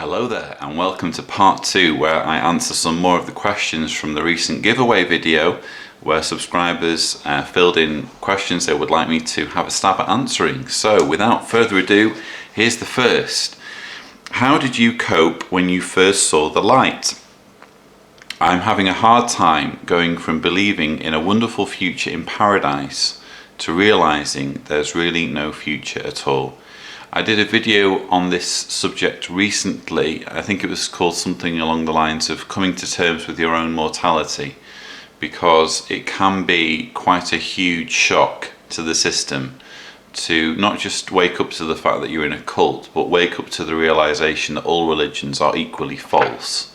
Hello there, and welcome to part 2, where I answer some more of the questions from the recent giveaway video where subscribers filled in questions they would like me to have a stab at answering. So without further ado, here's the first. How did you cope when you first saw the light? I'm having a hard time going from believing in a wonderful future in paradise to realizing there's really no future at all. I did a video on this subject recently. I think it was called something along the lines of coming to terms with your own mortality, because it can be quite a huge shock to the system to not just wake up to the fact that you're in a cult, but wake up to the realization that all religions are equally false,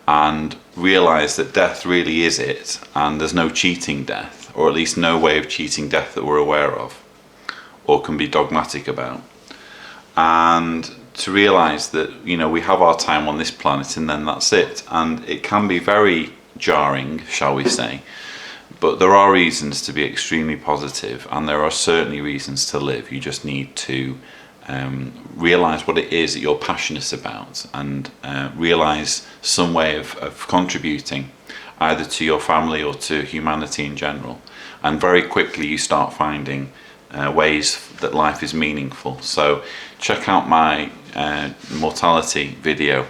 and realize that death really is it, and there's no cheating death, or at least no way of cheating death that we're aware of or can be dogmatic about. And to realize that, you know, we have our time on this planet and then that's it. And it can be very jarring, shall we say, but there are reasons to be extremely positive, and there are certainly reasons to live. You just need to realize what it is that you're passionate about, and realize some way of contributing either to your family or to humanity in general. And very quickly you start finding ways that life is meaningful. So check out my mortality video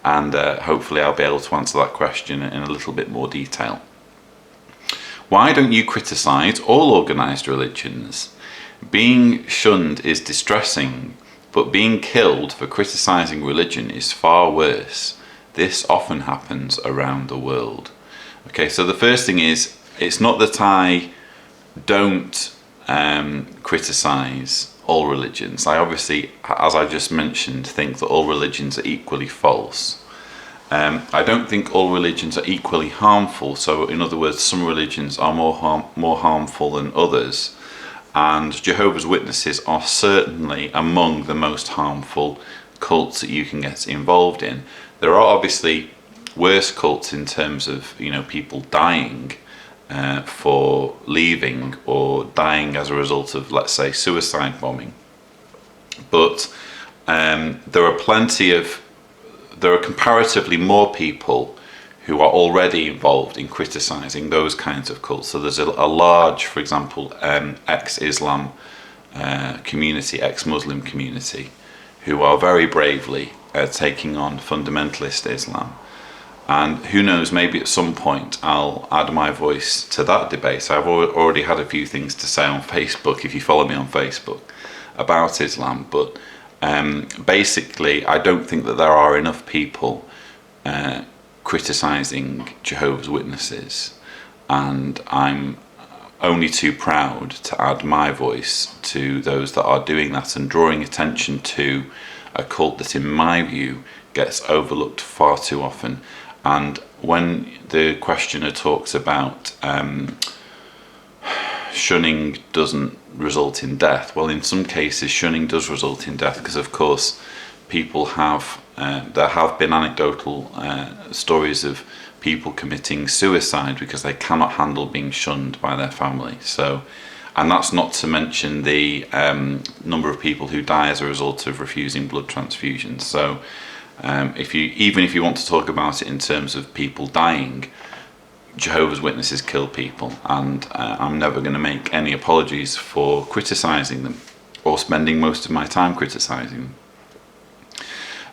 and hopefully I'll be able to answer that question in a little bit more detail. Why don't you criticize all organized religions? Being shunned is distressing, but being killed for criticizing religion is far worse. This often happens around the world. Okay, so the first thing is, it's not that I don't criticize all religions. I obviously, as I just mentioned, think that all religions are equally false. I don't think all religions are equally harmful. So in other words, some religions are more harmful than others, and Jehovah's Witnesses are certainly among the most harmful cults that you can get involved in. There are obviously worse cults in terms of, you know, people dying for leaving or dying as a result of, let's say, suicide bombing. But there are comparatively more people who are already involved in criticizing those kinds of cults. So there's a large, for example, ex-Islam community, ex-Muslim community, who are very bravely taking on fundamentalist Islam. And who knows, maybe at some point I'll add my voice to that debate. I've already had a few things to say on Facebook, if you follow me on Facebook, about Islam. But basically, I don't think that there are enough people criticizing Jehovah's Witnesses. And I'm only too proud to add my voice to those that are doing that and drawing attention to a cult that, in my view, gets overlooked far too often. And when the questioner talks about shunning doesn't result in death, well, in some cases shunning does result in death, because of course people there have been anecdotal stories of people committing suicide because they cannot handle being shunned by their family. So, and that's not to mention the number of people who die as a result of refusing blood transfusions. So even if you want to talk about it in terms of people dying, Jehovah's Witnesses kill people, and I'm never going to make any apologies for criticizing them or spending most of my time criticizing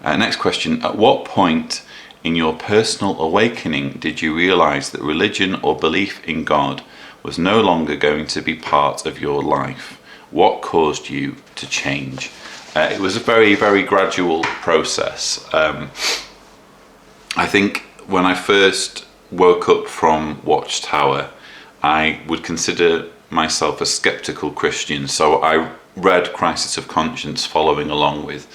them. Next question. At what point in your personal awakening did you realize that religion or belief in God was no longer going to be part of your life? What caused you to change? It was a very, very gradual process. I think when I first woke up from Watchtower, I would consider myself a skeptical Christian. So I read Crisis of Conscience following along with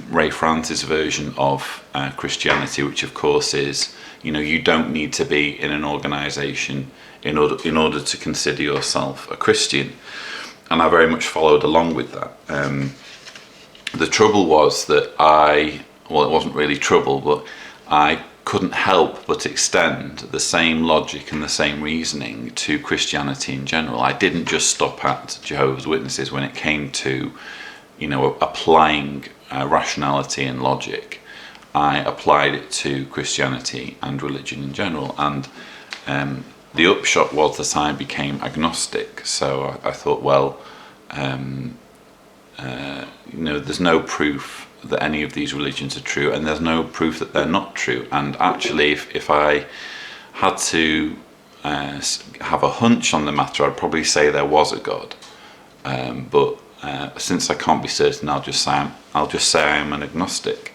Ray France's version of Christianity, which of course is, you know, you don't need to be in an organization in order to consider yourself a Christian. And I very much followed along with that. The trouble was that it wasn't really trouble, but I couldn't help but extend the same logic and the same reasoning to Christianity in general. I didn't just stop at Jehovah's Witnesses when it came to, you know, applying rationality and logic, I applied it to Christianity and religion in general, and the upshot was that I became agnostic. So I thought, well, there's no proof that any of these religions are true, and there's no proof that they're not true. And actually, if I had to have a hunch on the matter, I'd probably say there was a God. But since I can't be certain, I'll just say I'm an agnostic.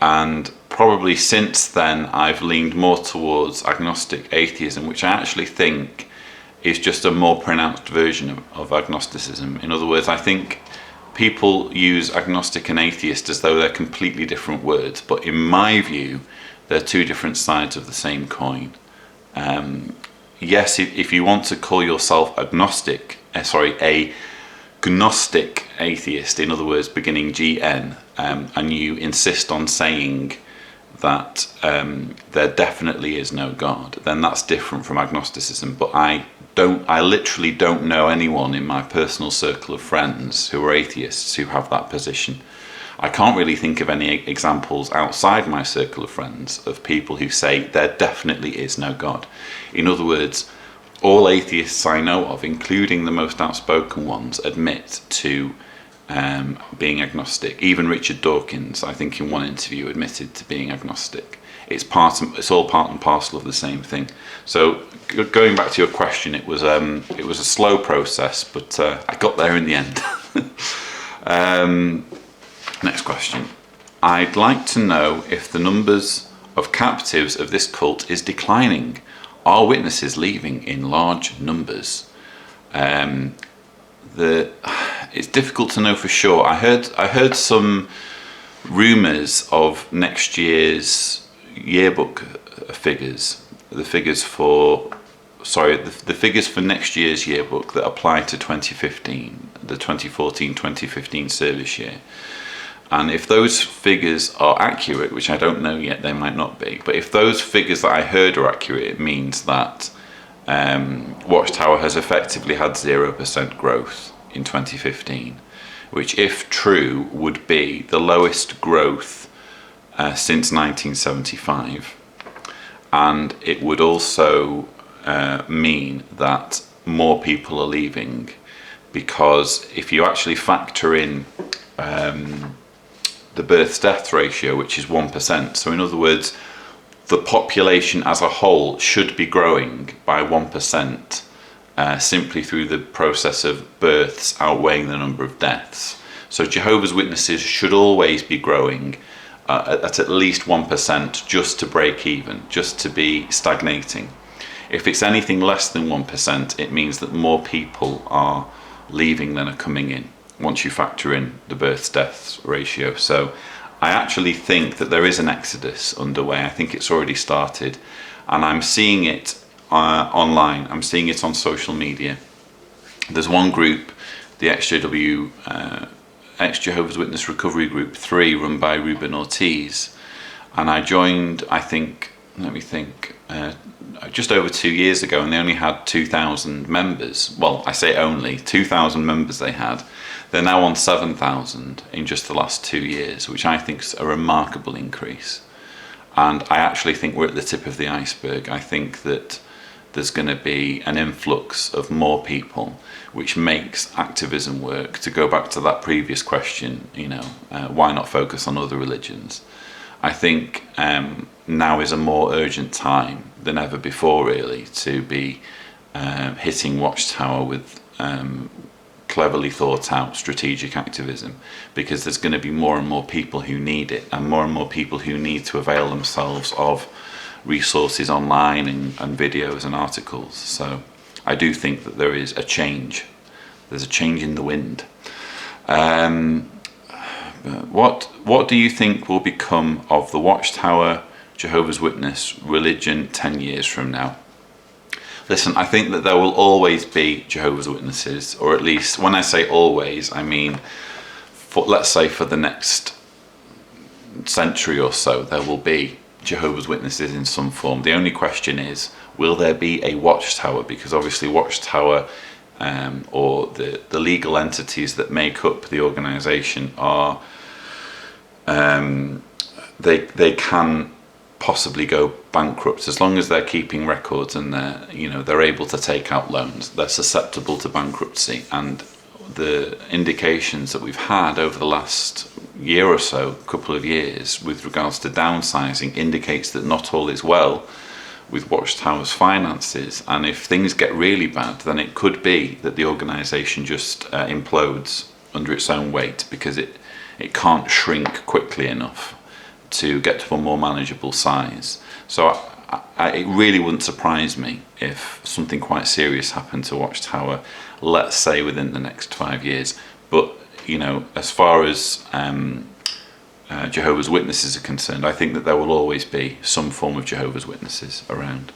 And probably since then, I've leaned more towards agnostic atheism, which I actually think is just a more pronounced version of agnosticism. In other words, I think people use agnostic and atheist as though they're completely different words, but in my view, they're two different sides of the same coin. Yes, if you want to call yourself a gnostic atheist, in other words, beginning GN, and you insist on saying that there definitely is no God, then that's different from agnosticism. But I literally don't know anyone in my personal circle of friends who are atheists who have that position. I can't really think of any examples outside my circle of friends of people who say there definitely is no God. In other words, all atheists I know of, including the most outspoken ones, admit to being agnostic. Even Richard Dawkins, I think in one interview, admitted to being agnostic. It's all part and parcel of the same thing. So going back to your question, it was a slow process, but I got there in the end. Next question. I'd like to know if the numbers of captives of this cult is declining. Are witnesses leaving in large numbers? It's difficult to know for sure. I heard some rumours of next year's yearbook figures. The figures for next year's yearbook that apply to 2015, the 2014-2015 service year. And if those figures are accurate, which I don't know yet, they might not be, but if those figures that I heard are accurate, it means that Watchtower has effectively had 0% growth in 2015, which, if true, would be the lowest growth since 1975. And it would also mean that more people are leaving, because if you actually factor in the birth-death ratio, which is 1%. So in other words, the population as a whole should be growing by 1% simply through the process of births outweighing the number of deaths. So Jehovah's Witnesses should always be growing at least 1% just to break even, just to be stagnating. If it's anything less than 1%, it means that more people are leaving than are coming in, once you factor in the births-deaths ratio. So I actually think that there is an exodus underway. I think it's already started, and I'm seeing it online. I'm seeing it on social media. There's one group, the ex-Jehovah's Witness Recovery Group 3, run by Ruben Ortiz, and I joined, I think, just over 2 years ago, and they only had 2,000 members. Well, I say only 2,000 members they had. They're now on 7,000 in just the last 2 years, which I think is a remarkable increase. And I actually think we're at the tip of the iceberg. I think that there's going to be an influx of more people, which makes activism work. To go back to that previous question, why not focus on other religions? I think now is a more urgent time than ever before, really, to be hitting Watchtower with cleverly thought out strategic activism, because there's going to be more and more people who need it, and more people who need to avail themselves of resources online and videos and articles. So I do think that there is a change. There's a change in the wind. What do you think will become of the Watchtower Jehovah's Witness religion 10 years from now? Listen, I think that there will always be Jehovah's Witnesses, or at least, when I say always, I mean, let's say for the next century or so, there will be Jehovah's Witnesses in some form. The only question is, will there be a Watchtower? Because obviously Watchtower or the legal entities that make up the organisation are they can possibly go bankrupt as long as they're keeping records and they're able to take out loans. They're susceptible to bankruptcy, and the indications that we've had over the last year or so, couple of years, with regards to downsizing indicates that not all is well with Watchtower's finances, and if things get really bad, then it could be that the organisation just implodes under its own weight, because it can't shrink quickly enough to get to a more manageable size. So it really wouldn't surprise me if something quite serious happened to Watchtower, let's say within the next 5 years. But as far as Jehovah's Witnesses are concerned, I think that there will always be some form of Jehovah's Witnesses around.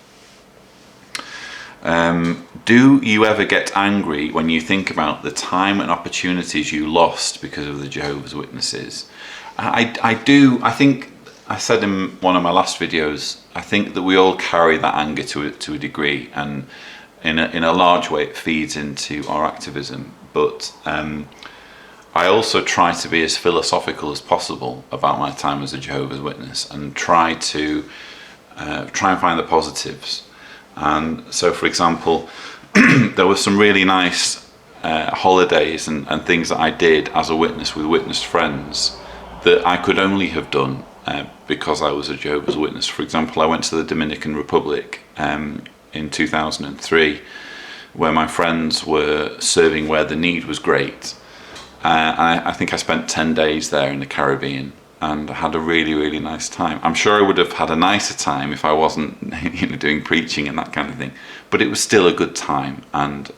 Do you ever get angry when you think about the time and opportunities you lost because of the Jehovah's Witnesses? I do. I think I said in one of my last videos, I think that we all carry that anger to a degree, and in a large way it feeds into our activism. But I also try to be as philosophical as possible about my time as a Jehovah's Witness, and try and find the positives. And so, for example, there were some really nice holidays and things that I did as a witness with witness friends that I could only have done because I was a Jehovah's Witness. For example, I went to the Dominican Republic in 2003, where my friends were serving where the need was great. I think I spent 10 days there in the Caribbean, and I had a really, really nice time. I'm sure I would have had a nicer time if I wasn't doing preaching and that kind of thing, but it was still a good time. And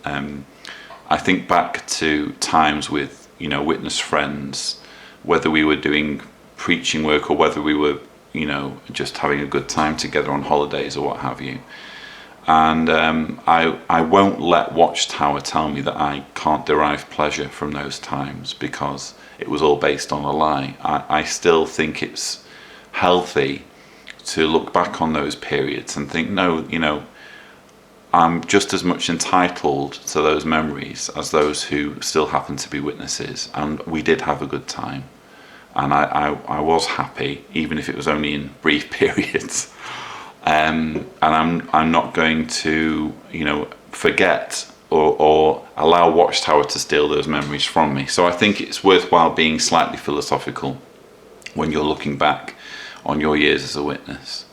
I think back to times with witness friends, whether we were doing preaching work or whether we were just having a good time together on holidays or what have you. And I won't let Watchtower tell me that I can't derive pleasure from those times, because it was all based on a lie. I still think it's healthy to look back on those periods and think, no, I'm just as much entitled to those memories as those who still happen to be witnesses. And we did have a good time. And I was happy, even if it was only in brief periods. And I'm not going to, forget or allow Watchtower to steal those memories from me. So I think it's worthwhile being slightly philosophical when you're looking back on your years as a witness.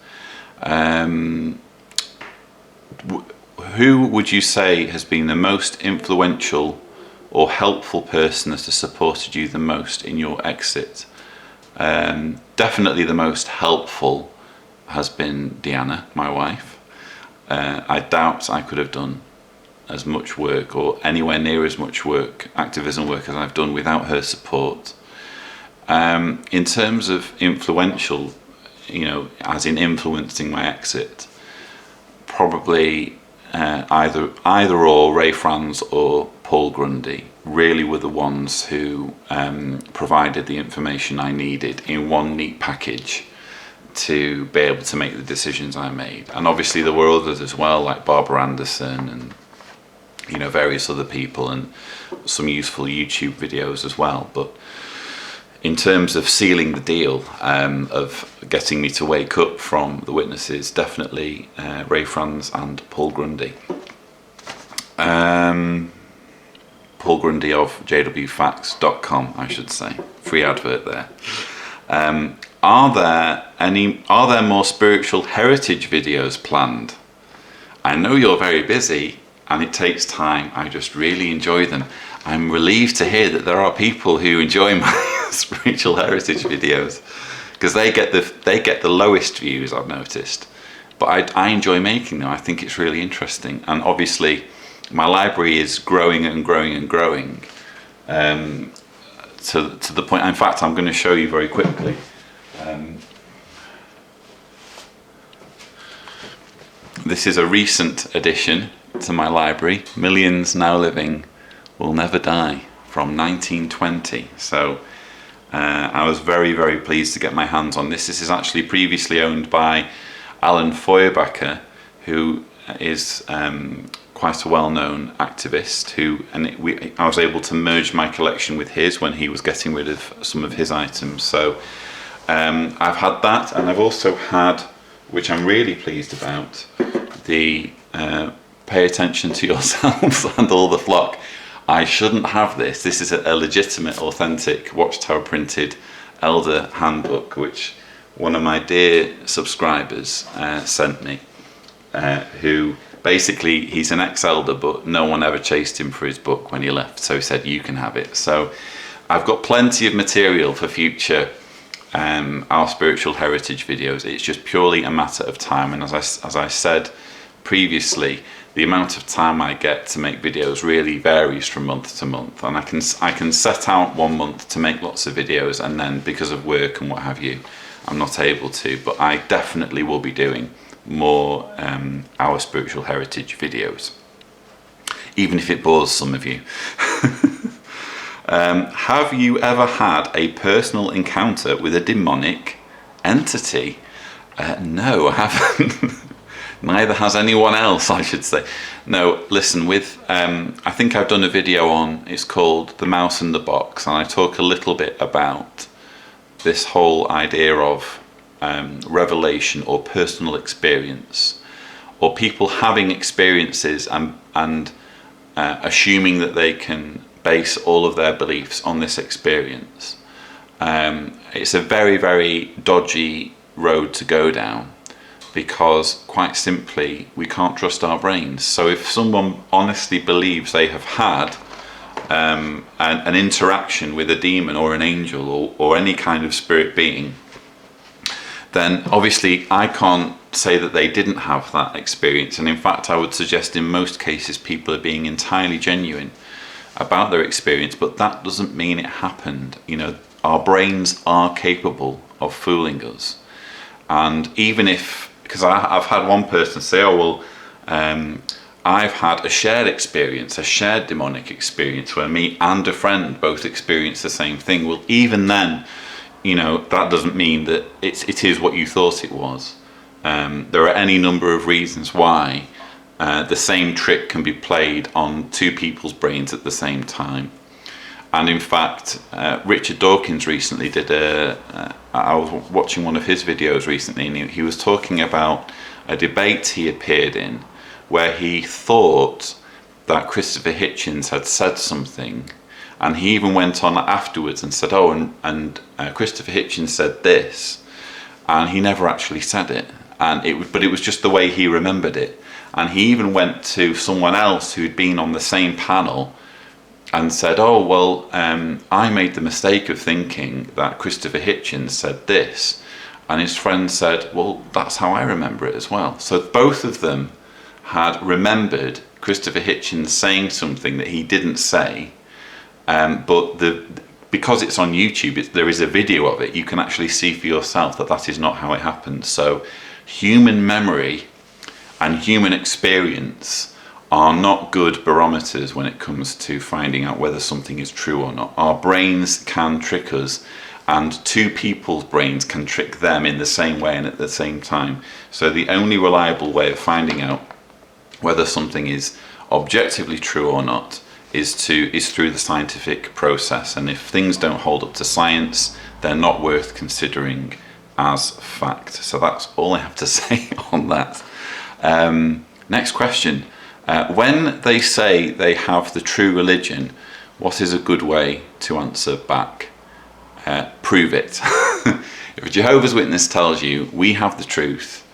Who would you say has been the most influential or helpful person that has supported you the most in your exit? Definitely the most helpful has been Deanna, my wife. I doubt I could have done as much work, or anywhere near as much work, activism work, as I've done without her support. In terms of influential, as in influencing my exit, probably either or Ray Franz or Paul Grundy really were the ones who provided the information I needed in one neat package to be able to make the decisions I made. And obviously there were others as well, like Barbara Anderson and various other people, and some useful YouTube videos as well. But in terms of sealing the deal, of getting me to wake up from the witnesses, definitely Ray Franz and Paul Grundy. Paul Grundy of jwfacts.com, I should say. Free advert there. Are there more spiritual heritage videos planned? I know you're very busy and it takes time. I just really enjoy them. I'm relieved to hear that there are people who enjoy my spiritual heritage videos, because they get the lowest views, I've noticed. But I enjoy making them. I think it's really interesting. And obviously my library is growing and growing and growing, to the point, in fact, I'm going to show you very quickly. This is a recent addition to my library, Millions Now Living Will Never Die, from 1920. So I was very, very pleased to get my hands on this. This is actually previously owned by Alan Feuerbacher, who is quite a well-known activist I was able to merge my collection with his when he was getting rid of some of his items. So I've had that, and I've also had, which I'm really pleased about, the pay attention to yourselves and all the flock. I shouldn't have this. This is a legitimate, authentic Watchtower printed elder handbook, which one of my dear subscribers sent me, who basically, he's an ex-elder, but no one ever chased him for his book when he left, so he said, you can have it. So I've got plenty of material for future Our Spiritual Heritage videos. It's just purely a matter of time, and as I said previously, the amount of time I get to make videos really varies from month to month, and I can set out 1 month to make lots of videos, and then because of work and what have you, I'm not able to. But I definitely will be doing more Our Spiritual Heritage videos, even if it bores some of you. Have you ever had a personal encounter with a demonic entity? No, I haven't. Neither has anyone else, I should say. No, listen, I think I've done a video on, it's called The Mouse in the Box, and I talk a little bit about this whole idea of revelation or personal experience, or people having experiences and assuming that they can base all of their beliefs on this experience. It's a very, very dodgy road to go down, because quite simply we can't trust our brains. So if someone honestly believes they have had an interaction with a demon or an angel or any kind of spirit being, then obviously I can't say that they didn't have that experience. And in fact, I would suggest in most cases people are being entirely genuine about their experience, but that doesn't mean it happened. You know, our brains are capable of fooling us. And even if, because I've had one person say, oh well, I've had a shared experience, a shared demonic experience where me and a friend both experienced the same thing. Well, even then, you know, that doesn't mean that it is what you thought it was. There are any number of reasons why the same trick can be played on two people's brains at the same time. And in fact, Richard Dawkins recently did I was watching one of his videos recently, and he was talking about a debate he appeared in where he thought that Christopher Hitchens had said something, and he even went on afterwards and said, oh, and Christopher Hitchens said this, and he never actually said it, but it was just the way he remembered it. And he even went to someone else who'd been on the same panel and said, oh well, I made the mistake of thinking that Christopher Hitchens said this, and his friend said, well, that's how I remember it as well. So both of them had remembered Christopher Hitchens saying something that he didn't say, but because it's on YouTube, there is a video of it, you can actually see for yourself that that is not how it happened. So human memory and human experience are not good barometers when it comes to finding out whether something is true or not. Our brains can trick us, and two people's brains can trick them in the same way and at the same time. So the only reliable way of finding out whether something is objectively true or not is through the scientific process. And if things don't hold up to science, they're not worth considering as fact. So that's all I have to say on that. Next question. When they say they have the true religion, what is a good way to answer back? Prove it. If a Jehovah's Witness tells you we have the truth,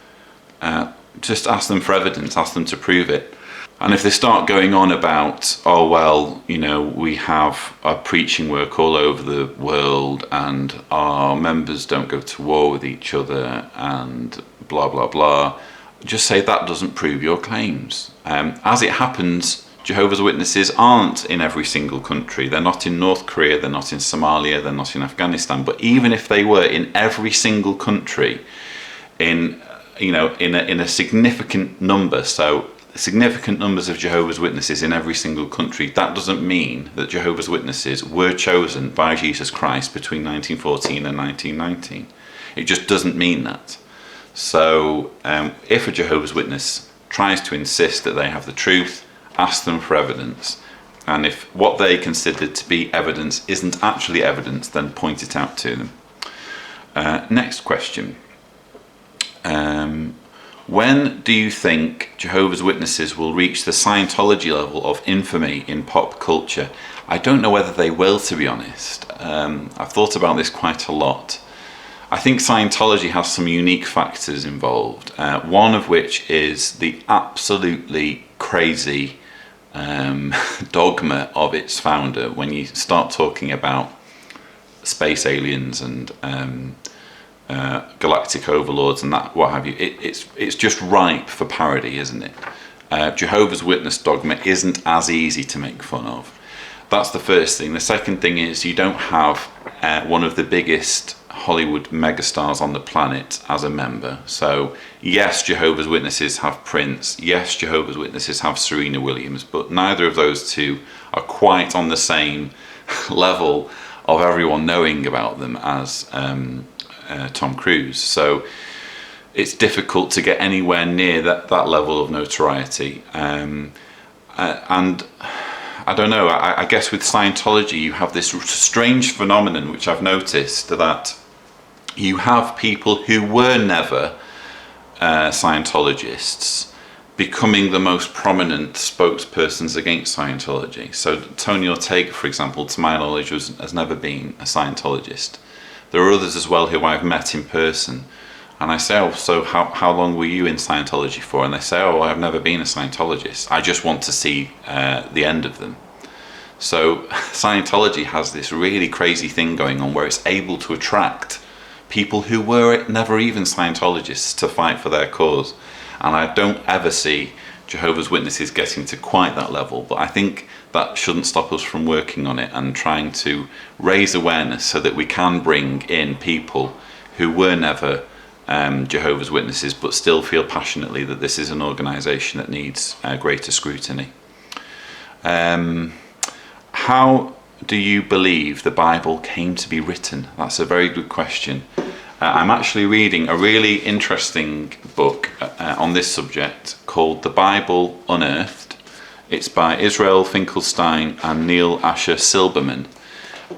just ask them for evidence, ask them to prove it. And if they start going on about, oh well, you know, we have our preaching work all over the world and our members don't go to war with each other and blah blah blah, just say that doesn't prove your claims. As it happens, Jehovah's Witnesses aren't in every single country. They're not in North Korea, they're not in Somalia, they're not in Afghanistan. But even if they were in every single country, in a significant number, so significant numbers of Jehovah's Witnesses in every single country, that doesn't mean that Jehovah's Witnesses were chosen by Jesus Christ between 1914 and 1919. It just doesn't mean that. So if a Jehovah's Witness tries to insist that they have the truth, ask them for evidence. And if what they consider to be evidence isn't actually evidence, then point it out to them. Next question. When do you think Jehovah's Witnesses will reach the Scientology level of infamy in pop culture? I don't know whether they will, to be honest. I've thought about this quite a lot. I think Scientology has some unique factors involved, one of which is the absolutely crazy dogma of its founder. When you start talking about space aliens and galactic overlords and that, what have you, it's just ripe for parody, isn't it? Jehovah's Witness dogma isn't as easy to make fun of. That's the first thing. The second thing is you don't have one of the biggest Hollywood megastars on the planet as a member. So yes, Jehovah's Witnesses have Prince, yes, Jehovah's Witnesses have Serena Williams, but neither of those two are quite on the same level of everyone knowing about them as Tom Cruise. So it's difficult to get anywhere near that level of notoriety. And I don't know, I guess with Scientology you have this strange phenomenon which I've noticed, that you have people who were never Scientologists becoming the most prominent spokespersons against Scientology. So Tony Ortega, for example, to my knowledge, has never been a Scientologist. There are others as well who I've met in person, and I say, oh, so how long were you in Scientology for? And they say, oh, I've never been a Scientologist. I just want to see the end of them. So Scientology has this really crazy thing going on where it's able to attract people who were never even Scientologists to fight for their cause. And I don't ever see Jehovah's Witnesses getting to quite that level, but I think that shouldn't stop us from working on it and trying to raise awareness so that we can bring in people who were never Jehovah's Witnesses but still feel passionately that this is an organisation that needs greater scrutiny. How do you believe the Bible came to be written? That's a very good question. I'm actually reading a really interesting book on this subject called The Bible Unearthed. It's by Israel Finkelstein and Neil Asher Silberman.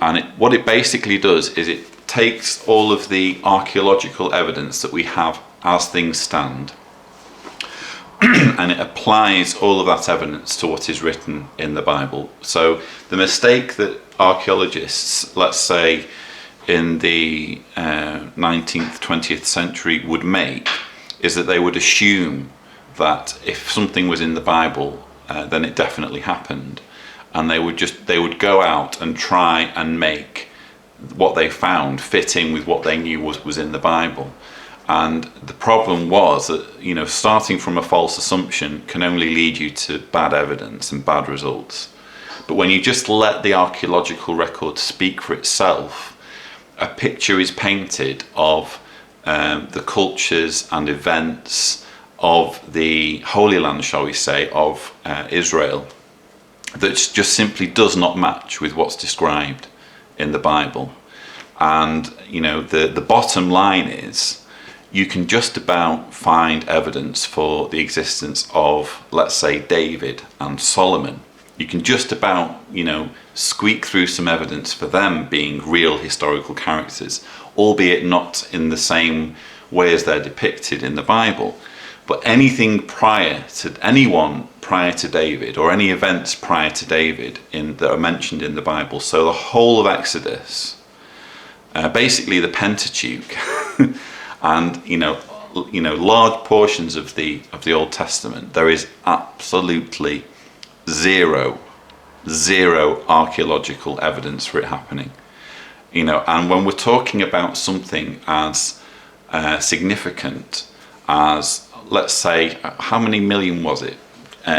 And what it basically does is it takes all of the archaeological evidence that we have as things stand and it applies all of that evidence to what is written in the Bible. So the mistake that archaeologists, let's say in the 19th, 20th century would make is that they would assume that if something was in the Bible, then it definitely happened. And they would go out and try and make what they found fit in with what they knew was in the Bible. And the problem was that, starting from a false assumption can only lead you to bad evidence and bad results. But when you just let the archaeological record speak for itself, a picture is painted of the cultures and events of the Holy Land, shall we say, of Israel, that just simply does not match with what's described in the Bible. And, the bottom line is, you can just about find evidence for the existence of, let's say, David and Solomon. You can just about, squeak through some evidence for them being real historical characters, albeit not in the same way as they're depicted in the Bible. But anything anyone prior to David, or any events prior to David that are mentioned in the Bible, so the whole of Exodus, basically the Pentateuch, and large portions of the Old Testament, there is absolutely zero archaeological evidence for it happening. And when we're talking about something as significant as, let's say, how many million was it,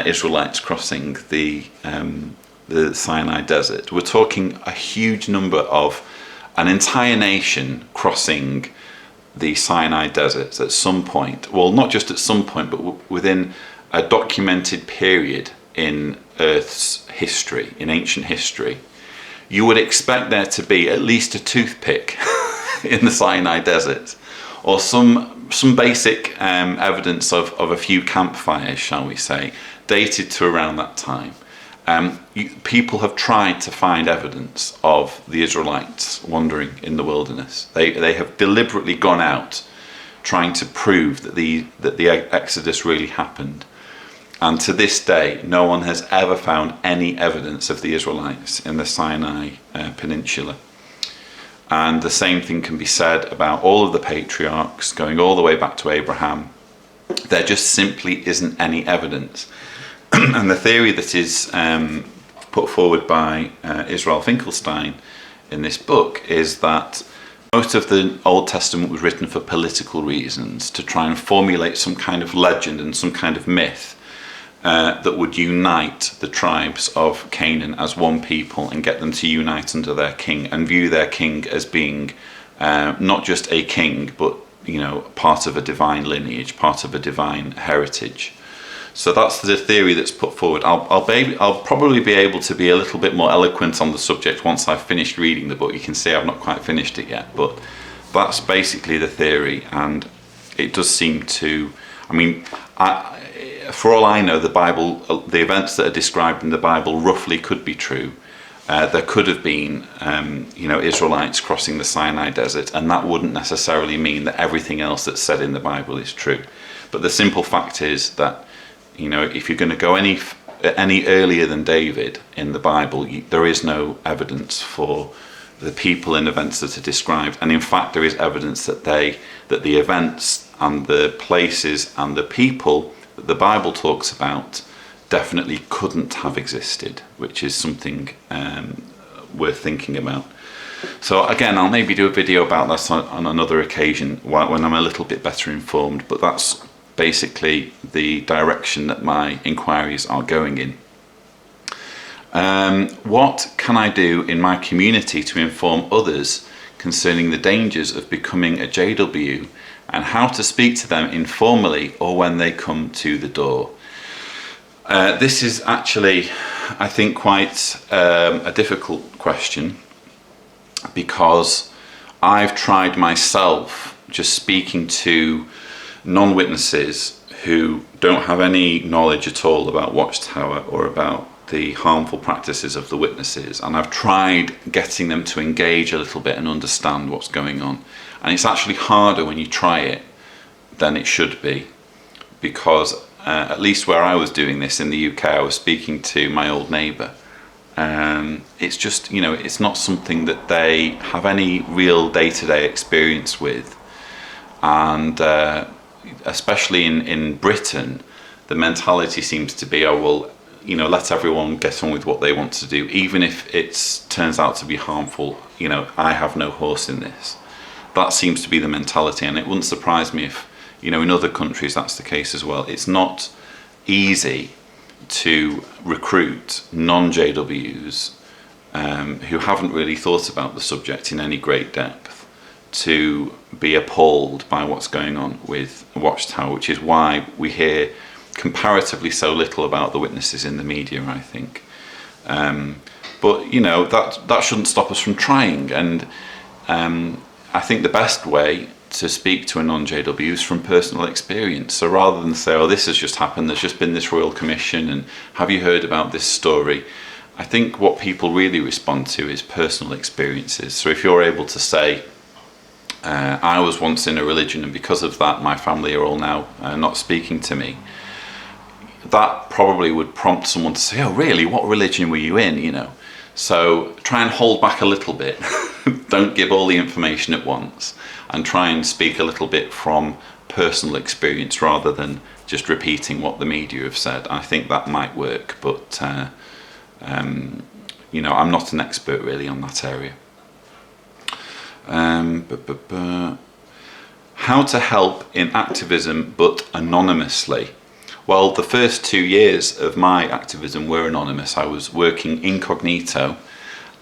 Israelites crossing the Sinai desert? We're talking a huge number of an entire nation crossing the Sinai desert at some point. Well, not just at some point, but within a documented period in Earth's history, in ancient history. You would expect there to be at least a toothpick in the Sinai desert, or some basic evidence of a few campfires, shall we say. dated to around that time. People have tried to find evidence of the Israelites wandering in the wilderness. They have deliberately gone out trying to prove that the Exodus really happened. And to this day, no one has ever found any evidence of the Israelites in the Sinai Peninsula. And the same thing can be said about all of the patriarchs, going all the way back to Abraham. There just simply isn't any evidence. And the theory that is put forward by Israel Finkelstein in this book is that most of the Old Testament was written for political reasons, to try and formulate some kind of legend and some kind of myth that would unite the tribes of Canaan as one people and get them to unite under their king and view their king as being not just a king, but part of a divine lineage, part of a divine heritage. So that's the theory that's put forward. I'll probably be able to be a little bit more eloquent on the subject once I've finished reading the book. You can see I've not quite finished it yet, but that's basically the theory, and it does seem to. For all I know, the Bible, the events that are described in the Bible, roughly could be true. There could have been, Israelites crossing the Sinai desert, and that wouldn't necessarily mean that everything else that's said in the Bible is true. But the simple fact is that, if you're going to go any earlier than David in the Bible, there is no evidence for the people and events that are described. And in fact, there is evidence that the events and the places and the people that the Bible talks about definitely couldn't have existed, which is something worth thinking about. So again, I'll maybe do a video about this on another occasion when I'm a little bit better informed, but that's basically the direction that my inquiries are going in. What can I do in my community to inform others concerning the dangers of becoming a JW and how to speak to them informally or when they come to the door? This is actually, I think, quite a difficult question, because I've tried myself just speaking to non-witnesses who don't have any knowledge at all about Watchtower or about the harmful practices of the witnesses, and I've tried getting them to engage a little bit and understand what's going on. And it's actually harder when you try it than it should be, because at least where I was doing this in the UK, I was speaking to my old neighbour. It's just, it's not something that they have any real day-to-day experience with. And especially in Britain, the mentality seems to be, let everyone get on with what they want to do, even if it turns out to be harmful. I have no horse in this. That seems to be the mentality, and it wouldn't surprise me if, in other countries that's the case as well. It's not easy to recruit non-JWs who haven't really thought about the subject in any great depth to be appalled by what's going on with Watchtower, which is why we hear comparatively so little about the witnesses in the media, I think. But that shouldn't stop us from trying, and I think the best way to speak to a non-JW is from personal experience. So rather than say, oh, this has just happened, there's just been this royal commission, and have you heard about this story? I think what people really respond to is personal experiences. So if you're able to say, I was once in a religion, and because of that my family are all now not speaking to me, that probably would prompt someone to say, oh really, what religion were you in? So try and hold back a little bit. Don't give all the information at once, and try and speak a little bit from personal experience rather than just repeating what the media have said. I think that might work, but I'm not an expert really on that area. How to help in activism but anonymously? Well, the first 2 years of my activism were anonymous. I was working incognito,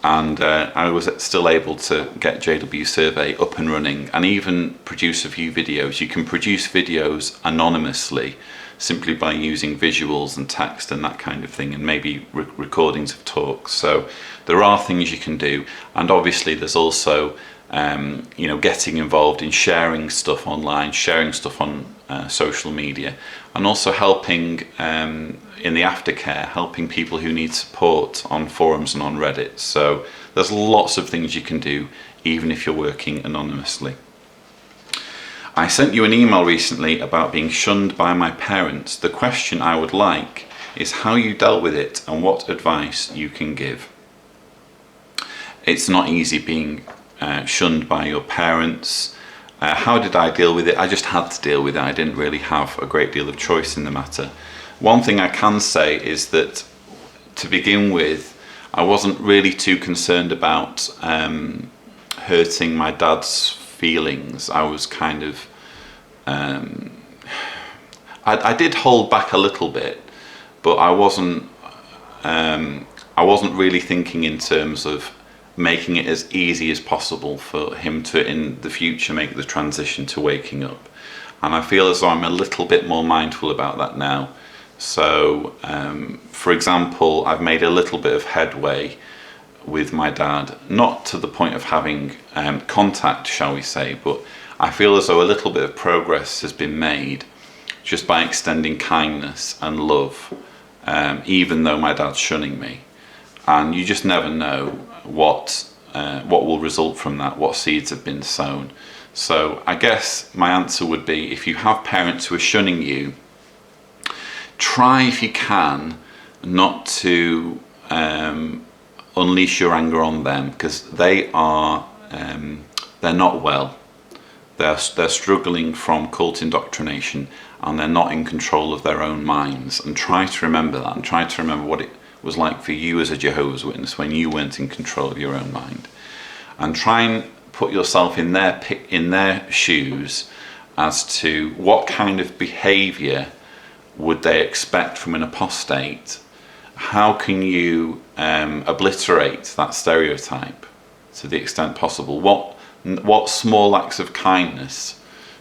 and I was still able to get JW Survey up and running and even produce a few videos. You can produce videos anonymously simply by using visuals and text and that kind of thing, and maybe recordings of talks. So there are things you can do, and obviously there's also getting involved in sharing stuff online, sharing stuff on social media, and also helping in the aftercare, helping people who need support on forums and on Reddit. So there's lots of things you can do, even if you're working anonymously. I sent you an email recently about being shunned by my parents. The question I would like is how you dealt with it and what advice you can give. It's not easy being shunned by your parents. How did I deal with it? I just had to deal with it. I didn't really have a great deal of choice in the matter. One thing I can say is that, to begin with, I wasn't really too concerned about hurting my dad's feelings. I was kind of, I did hold back a little bit, but I wasn't really thinking in terms of making it as easy as possible for him to, in the future, make the transition to waking up. And I feel as though I'm a little bit more mindful about that now. So, for example, I've made a little bit of headway with my dad, not to the point of having contact, shall we say, but I feel as though a little bit of progress has been made just by extending kindness and love, even though my dad's shunning me. And you just never know what will result from that, what seeds have been sown. So I guess my answer would be, if you have parents who are shunning you, try if you can not to unleash your anger on them, because they're not well. They're struggling from cult indoctrination, and they're not in control of their own minds. And try to remember that, and try to remember what it was like for you as a Jehovah's Witness when you weren't in control of your own mind. And try and put yourself in their shoes as to what kind of behaviour would they expect from an apostate. How can you obliterate that stereotype to the extent possible? What small acts of kindness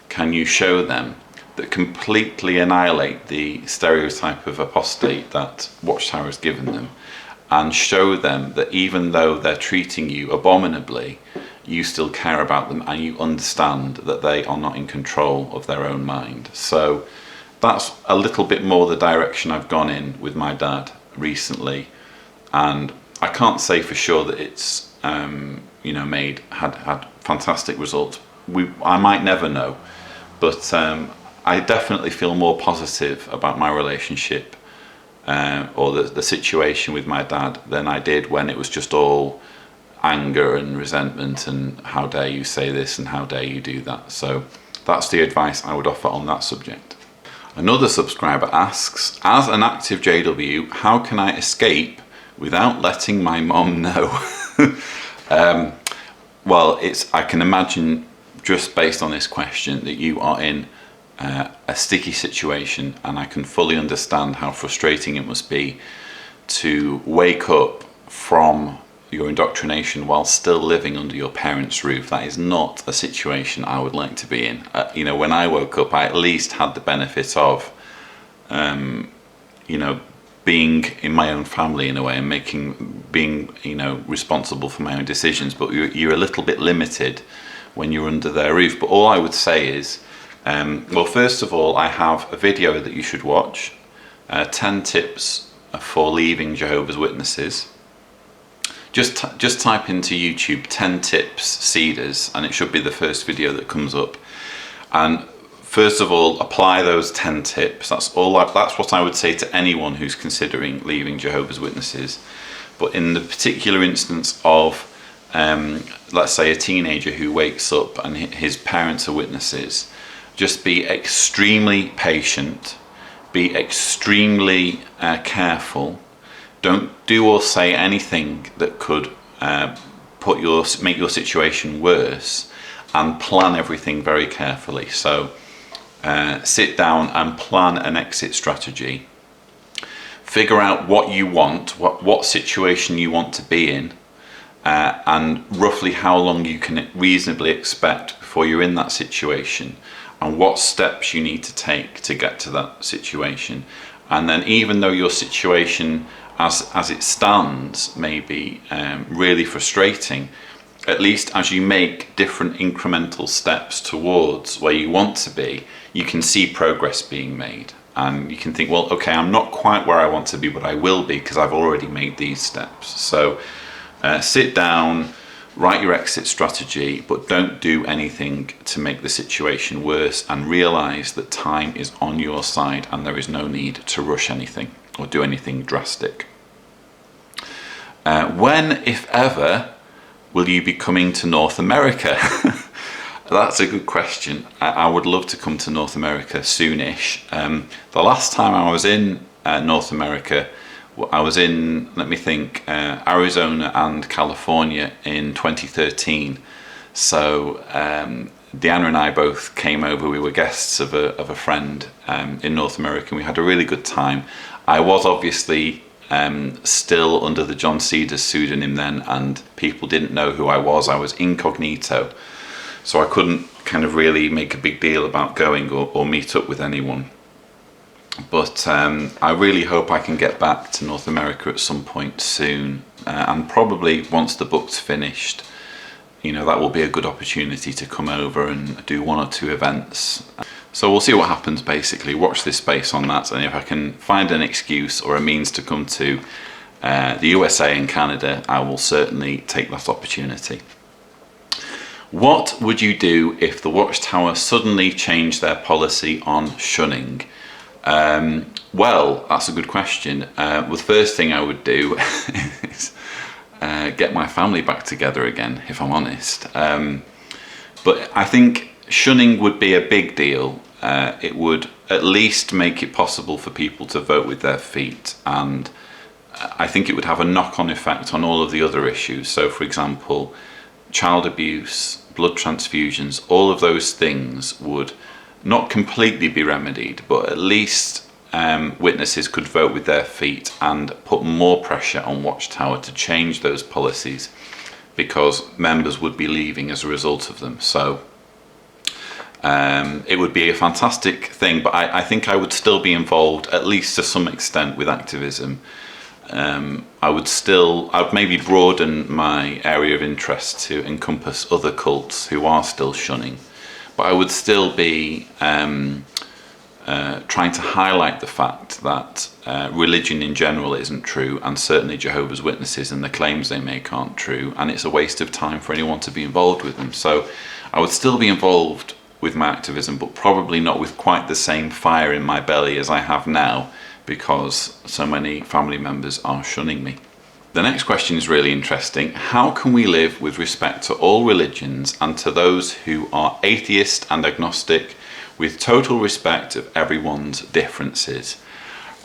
can you show them that completely annihilate the stereotype of apostate that Watchtower has given them, and show them that even though they're treating you abominably, you still care about them and you understand that they are not in control of their own mind. So that's a little bit more the direction I've gone in with my dad recently, and I can't say for sure that it's had fantastic results. I might never know, but I definitely feel more positive about my relationship or the situation with my dad than I did when it was just all anger and resentment and how dare you say this and how dare you do that. So that's the advice I would offer on that subject. Another subscriber asks, as an active JW, how can I escape without letting my mom know? Well, I can imagine, just based on this question, that you are in a sticky situation, and I can fully understand how frustrating it must be to wake up from your indoctrination while still living under your parents' roof. That is not a situation I would like to be in. When I woke up, I at least had the benefit of being in my own family in a way, and being responsible for my own decisions. But you're a little bit limited when you're under their roof. But all I would say is, well, first of all, I have a video that you should watch, 10 tips for leaving Jehovah's Witnesses. Just type into YouTube 10 tips Cedars, and it should be the first video that comes up. And first of all, apply those 10 tips. That's what I would say to anyone who's considering leaving Jehovah's Witnesses. But in the particular instance of, let's say, a teenager who wakes up and his parents are witnesses, just be extremely patient, be extremely careful. Don't do or say anything that could make your situation worse, and plan everything very carefully. So sit down and plan an exit strategy. Figure out what you want, what situation you want to be in, and roughly how long you can reasonably expect before you're in that situation, and what steps you need to take to get to that situation. And then, even though your situation as it stands may be really frustrating, at least as you make different incremental steps towards where you want to be, you can see progress being made, and you can think, well, okay, I'm not quite where I want to be, but I will be because I've already made these steps. So sit down, write your exit strategy, but don't do anything to make the situation worse, and realize that time is on your side and there is no need to rush anything or do anything drastic. When, if ever, will you be coming to North America? That's a good question. I would love to come to North America soonish. The last time I was in North America, I was in, let me think, Arizona and California in 2013. So Deanna and I both came over. We were guests of a friend in North America, and we had a really good time. I was obviously still under the John Cedars pseudonym then, and people didn't know who I was. I was incognito, so I couldn't kind of really make a big deal about going or meet up with anyone. But I really hope I can get back to North America at some point soon, and probably once the book's finished, you know, that will be a good opportunity to come over and do one or two events. So we'll see what happens, basically. Watch this space on that, and if I can find an excuse or a means to come to the USA and Canada, I will certainly take that opportunity. What would you do if the Watchtower suddenly changed their policy on shunning? Well, that's a good question. Well, the first thing I would do is get my family back together again, if I'm honest. But I think shunning would be a big deal. It would at least make it possible for people to vote with their feet, and I think it would have a knock-on effect on all of the other issues. So, for example, child abuse, blood transfusions, all of those things would not completely be remedied, but at least witnesses could vote with their feet and put more pressure on Watchtower to change those policies, because members would be leaving as a result of them. So it would be a fantastic thing, but I think I would still be involved, at least to some extent, with activism. I'd maybe broaden my area of interest to encompass other cults who are still shunning, but I would still be trying to highlight the fact that religion in general isn't true, and certainly Jehovah's Witnesses and the claims they make aren't true, and it's a waste of time for anyone to be involved with them. So I would still be involved with my activism, but probably not with quite the same fire in my belly as I have now, because so many family members are shunning me. The next question is really interesting. How can we live with respect to all religions and to those who are atheist and agnostic, with total respect of everyone's differences?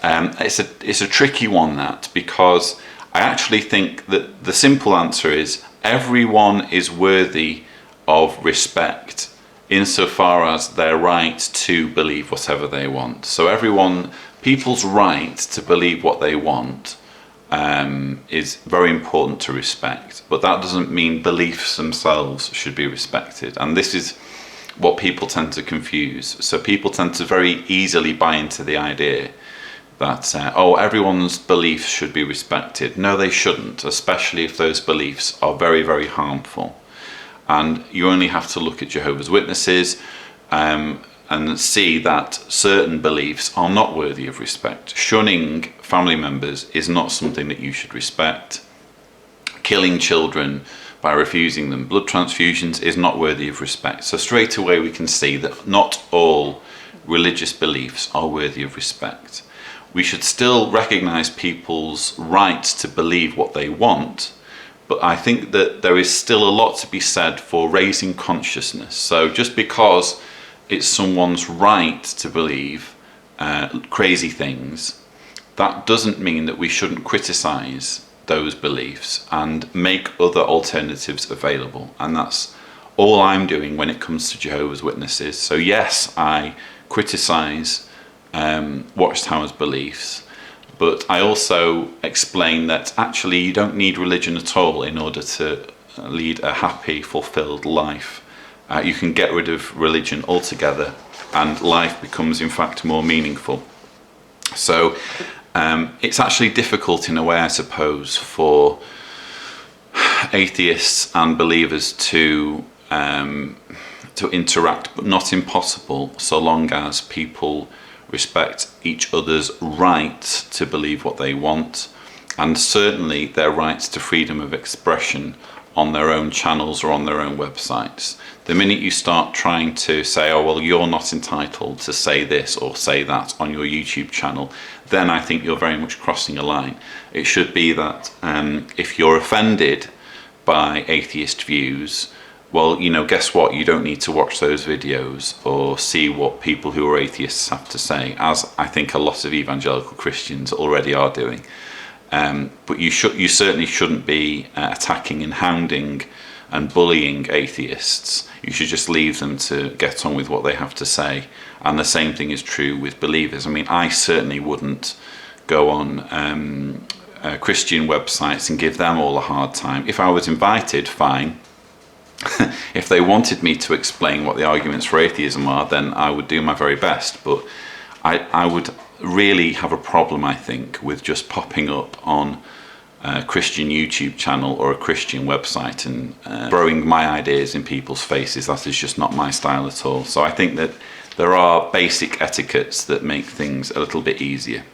It's a tricky one, that, because I actually think that the simple answer is everyone is worthy of respect insofar as their right to believe whatever they want. So people's right to believe what they want is very important to respect, but that doesn't mean beliefs themselves should be respected. And this is what people tend to confuse. So people tend to very easily buy into the idea that, everyone's beliefs should be respected. No, they shouldn't, especially if those beliefs are very, very harmful. And you only have to look at Jehovah's Witnesses and see that certain beliefs are not worthy of respect. Shunning family members is not something that you should respect. Killing children by refusing them blood transfusions is not worthy of respect. So straight away we can see that not all religious beliefs are worthy of respect. We should still recognize people's right to believe what they want, but I think that there is still a lot to be said for raising consciousness. So just because it's someone's right to believe crazy things, that doesn't mean that we shouldn't criticize those beliefs and make other alternatives available. And that's all I'm doing when it comes to Jehovah's Witnesses. So yes, I criticize Watchtower's beliefs, but I also explain that actually you don't need religion at all in order to lead a happy, fulfilled life. You can get rid of religion altogether and life becomes in fact more meaningful. So it's actually difficult in a way, I suppose, for atheists and believers to interact, but not impossible, so long as people respect each other's right to believe what they want, and certainly their rights to freedom of expression on their own channels or on their own websites. The minute you start trying to say, oh, well, you're not entitled to say this or say that on your YouTube channel, then I think you're very much crossing a line. It should be that if you're offended by atheist views, well, you know, guess what? You don't need to watch those videos or see what people who are atheists have to say, as I think a lot of evangelical Christians already are doing. But you certainly shouldn't be attacking and hounding and bullying atheists. You should just leave them to get on with what they have to say. And the same thing is true with believers. I mean, I certainly wouldn't go on Christian websites and give them all a hard time. If I was invited, fine. If they wanted me to explain what the arguments for atheism are, then I would do my very best. But I would really have a problem, I think, with just popping up on a Christian YouTube channel or a Christian website and throwing my ideas in people's faces. That is just not my style at all. So I think that there are basic etiquettes that make things a little bit easier.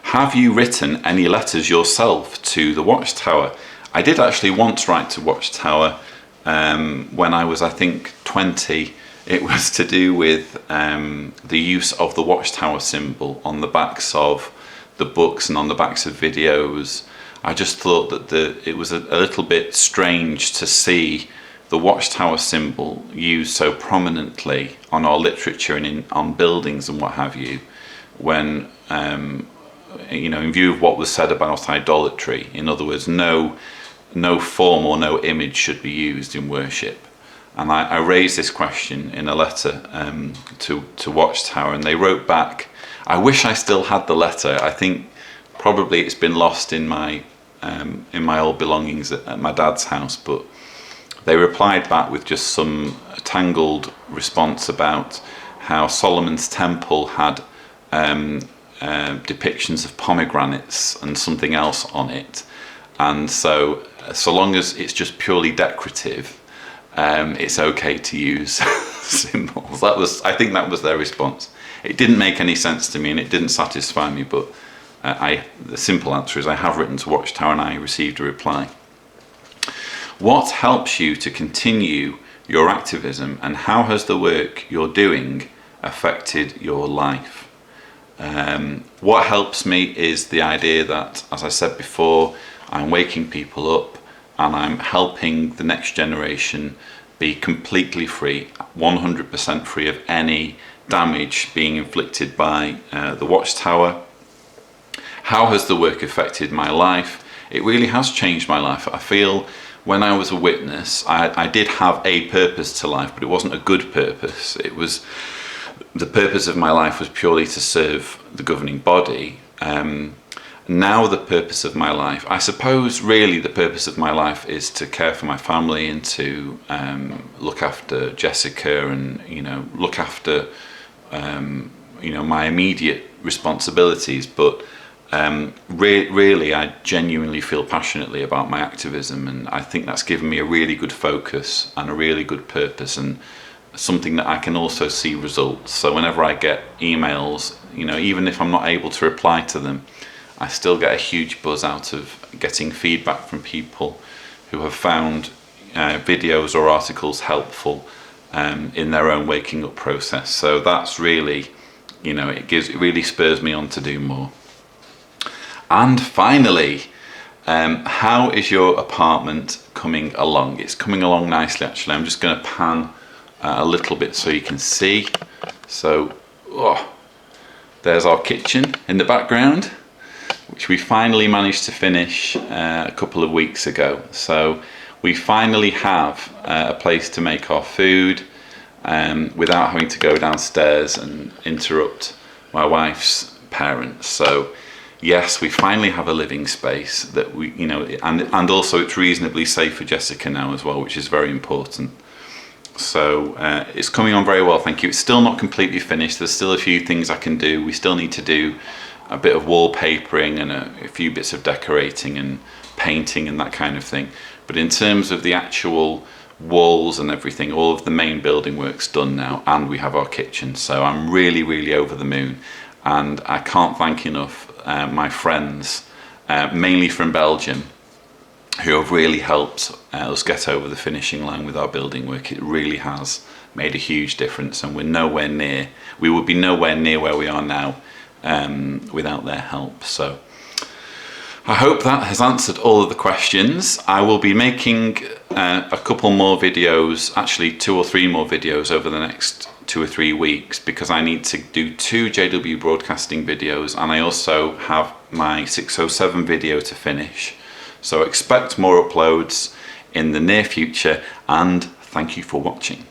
Have you written any letters yourself to the Watchtower? I did actually once write to Watchtower when I was, I think, 20. It was to do with the use of the Watchtower symbol on the backs of the books and on the backs of videos. I just thought that it was a little bit strange to see the Watchtower symbol used so prominently on our literature and on buildings and what have you, when you know, in view of what was said about idolatry. In other words, no form or no image should be used in worship. And I raised this question in a letter to Watchtower, and they wrote back. I wish I still had the letter. I think probably it's been lost in my old belongings at my dad's house, but they replied back with just some tangled response about how Solomon's temple had depictions of pomegranates and something else on it, and so long as it's just purely decorative, it's okay to use symbols. I think that was their response. It didn't make any sense to me and it didn't satisfy me, but the simple answer is I have written to Watchtower and I received a reply. What helps you to continue your activism, and how has the work you're doing affected your life? What helps me is the idea that, as I said before, I'm waking people up and I'm helping the next generation be completely free, 100% free of any damage being inflicted by the Watchtower. How has the work affected my life? It really has changed my life. I feel when I was a witness, I did have a purpose to life, but it wasn't a good purpose. It was, the purpose of my life was purely to serve the governing body. Now the purpose of my life, I suppose really the purpose of my life is to care for my family and to look after Jessica and, you know, look after, you know, my immediate responsibilities. But really I genuinely feel passionately about my activism, and I think that's given me a really good focus and a really good purpose, and something that I can also see results. So whenever I get emails, you know, even if I'm not able to reply to them, I still get a huge buzz out of getting feedback from people who have found videos or articles helpful in their own waking up process. So that's really, you know, it really spurs me on to do more. And finally, how is your apartment coming along? It's coming along nicely, actually. I'm just going to pan a little bit so you can see. So, there's our kitchen in the background, which we finally managed to finish a couple of weeks ago. So we finally have a place to make our food without having to go downstairs and interrupt my wife's parents. So yes, we finally have a living space that we, you know, and also it's reasonably safe for Jessica now as well, which is very important. So it's coming on very well, thank you. It's still not completely finished. There's still a few things I can do. We still need to do a bit of wallpapering and a few bits of decorating and painting and that kind of thing. But in terms of the actual walls and everything, all of the main building work's done now, and we have our kitchen. So I'm really, really over the moon, and I can't thank enough my friends, mainly from Belgium, who have really helped us get over the finishing line with our building work. It really has made a huge difference, and we would be nowhere near where we are now without their help. So I hope that has answered all of the questions. I will be making a couple more videos, actually 2 or 3 more videos over the next 2 or 3 weeks, because I need to do 2 JW broadcasting videos, and I also have my 607 video to finish. So expect more uploads in the near future, and thank you for watching.